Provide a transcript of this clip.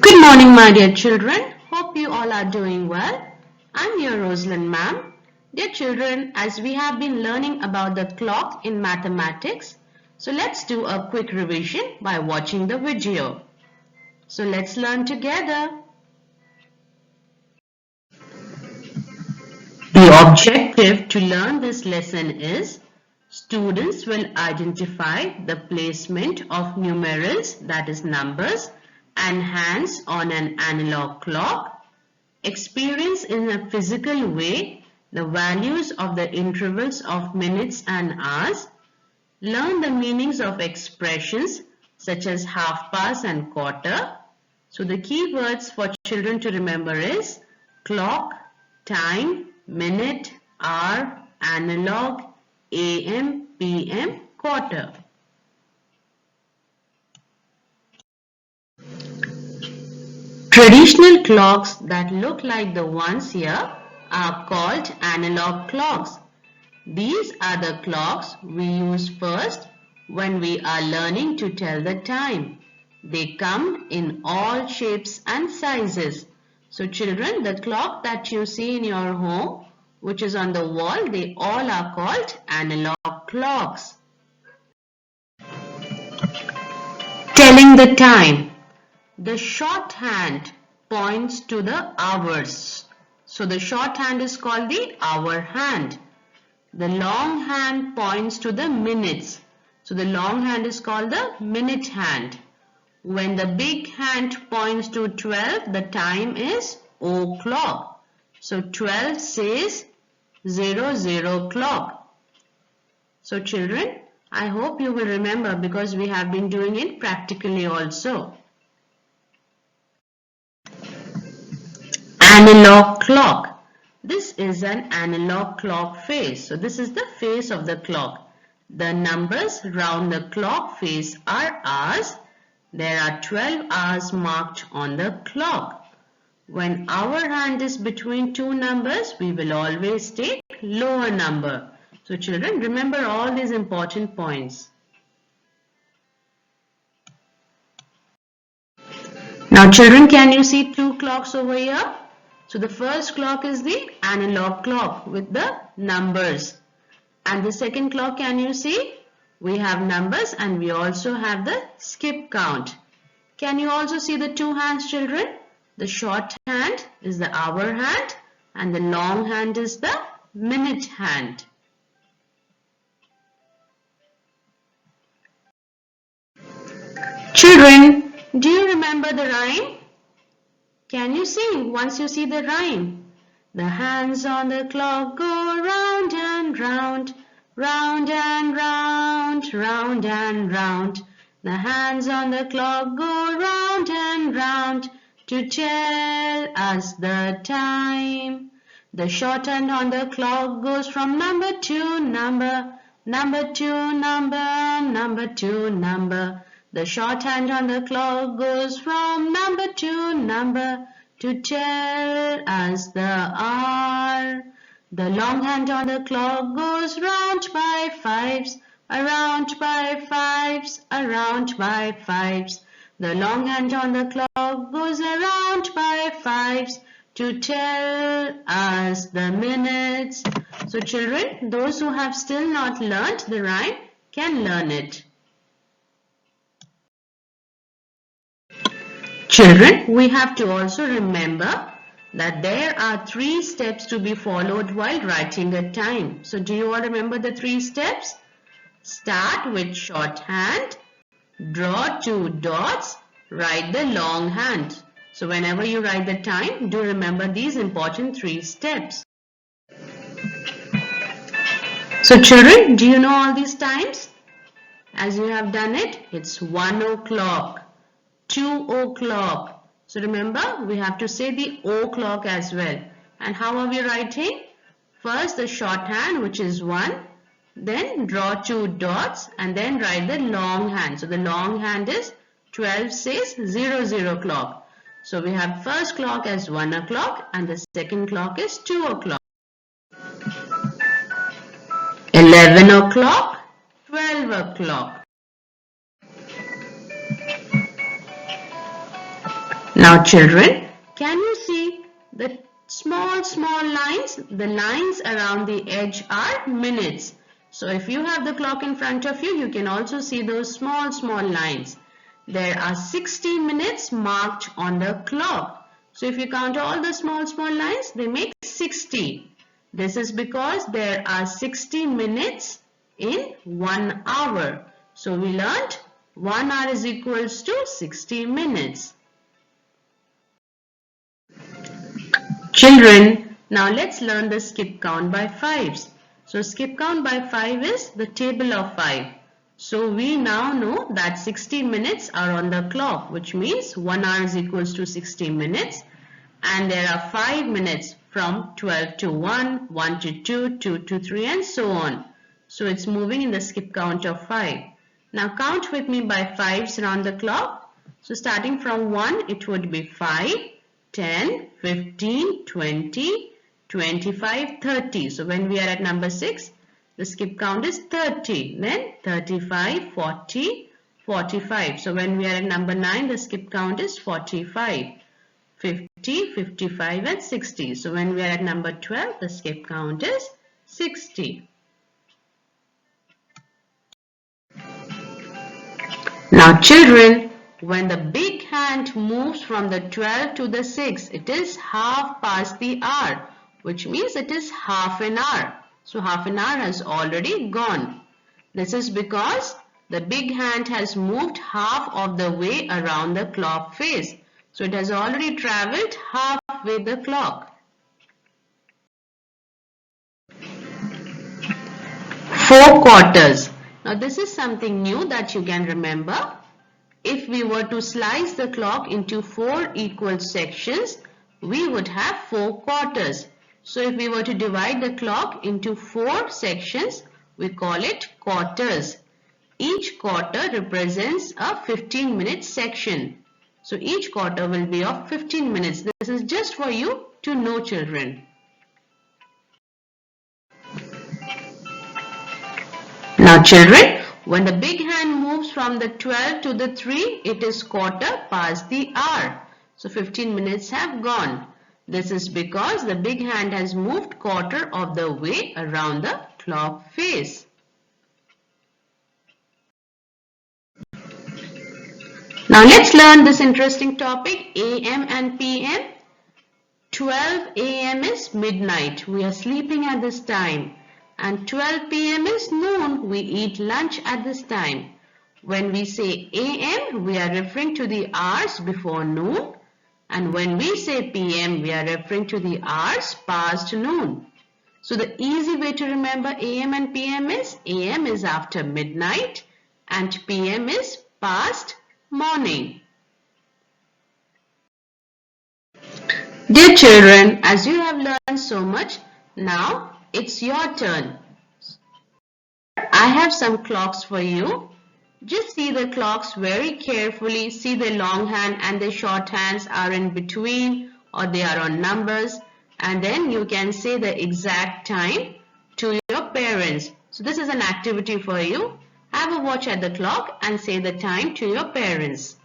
Good morning, my dear children. Hope you all are doing well. I'm your Rosalind ma'am. Dear children, as we have been learning about the clock in mathematics, so let's do a quick revision by watching the video. So let's learn together. The objective to learn this lesson is students will identify the placement of numerals, that is numbers, and hands on an analog clock, experience in a physical way the values of the intervals of minutes and hours, learn the meanings of expressions such as half past and quarter. So the key words for children to remember is clock, time, minute, hour, analog, AM, PM, quarter. Traditional clocks that look like the ones here are called analog clocks. These are the clocks we use first when we are learning to tell the time. They come in all shapes and sizes. So children, the clock that you see in your home, which is on the wall, they all are called analog clocks. Telling the time. The shorthand points to the hours. So the shorthand is called the hour hand. The long hand points to the minutes. So the long hand is called the minute hand. When the big hand points to 12, the time is o'clock. So 12 says 00 clock. So children, I hope you will remember because we have been doing it practically also. Analog clock. This is an analog clock face. So this is the face of the clock. The numbers round the clock face are hours. There are 12 hours marked on the clock. When our hand is between two numbers, we will always take lower number. So children, remember all these important points. Now children, can you see two clocks over here? So the first clock is the analog clock with the numbers. And the second clock, can you see? We have numbers and we also have the skip count. Can you also see the two hands, children? The short hand is the hour hand and the long hand is the minute hand. Children, do you remember the rhyme? Can you sing once you see the rhyme? The hands on the clock go round and round, round and round, round and round. The hands on the clock go round and round to tell us the time. The short hand on the clock goes from number to number, number to number, number to number. The short hand on the clock goes from number to number to tell us the hour. The long hand on the clock goes round by fives, around by fives, around by fives. The long hand on the clock goes around by fives to tell us the minutes. So children, those who have still not learnt the rhyme can learn it. Children, we have to also remember that there are 3 steps to be followed while writing a time. So do you all remember the 3 steps? Start with shorthand, draw 2 dots, write the long hand. So whenever you write the time, do remember these important 3 steps. So children, do you know all these times? As you have done it, it's 1 o'clock. 2 o'clock. So remember, we have to say the o'clock as well. And how are we writing? First the shorthand, which is 1. Then draw 2 dots and then write the long hand. So the long hand is 12 says 00 clock. So we have first clock as 1 o'clock and the second clock is 2 o'clock. 11 o'clock, 12 o'clock. Now children, can you see the small lines? The lines around the edge are minutes. So if you have the clock in front of you, you can also see those small lines. There are 60 minutes marked on the clock. So if you count all the small lines, they make 60. This is because there are 60 minutes in 1 hour. So we learned 1 hour is equals to 60 minutes. Children, now let's learn the skip count by fives. So skip count by 5 is the table of 5. So we now know that 60 minutes are on the clock, which means 1 hour is equals to 60 minutes. And there are 5 minutes from 12 to 1, 1 to 2, 2 to 3 and so on. So it's moving in the skip count of 5. Now count with me by 5s around the clock. So starting from 1, it would be 5. 10, 15, 20, 25, 30. So when we are at number 6, the skip count is 30. Then 35, 40, 45. So when we are at number 9, the skip count is 45. 50, 55 and 60. So when we are at number 12, the skip count is 60. Now children, when the big hand moves from the 12 to the 6, it is half past the hour, which means it is half an hour. So half an hour has already gone. This is because the big hand has moved half of the way around the clock face. So it has already traveled halfway the clock. 4 quarters. Now this is something new that you can remember. If we were to slice the clock into 4 equal sections, we would have 4 quarters. So if we were to divide the clock into 4 sections, we call it quarters. Each quarter represents a 15-minute section. So each quarter will be of 15 minutes. This is just for you to know, children. Now children, when the big hand moves from the 12 to the 3, it is quarter past the hour. So 15 minutes have gone. This is because the big hand has moved quarter of the way around the clock face. Now let's learn this interesting topic, AM and PM. 12 AM is midnight. We are sleeping at this time. And 12 PM is noon. We eat lunch at this time. When we say AM, we are referring to the hours before noon. And when we say PM, we are referring to the hours past noon. So the easy way to remember AM and PM is AM is after midnight and PM is past morning. Dear children, as you have learned so much, now it's your turn. I have some clocks for you. Just see the clocks very carefully. See the long hand and the short hands are in between or they are on numbers. And then you can say the exact time to your parents. So this is an activity for you. Have a watch at the clock and say the time to your parents.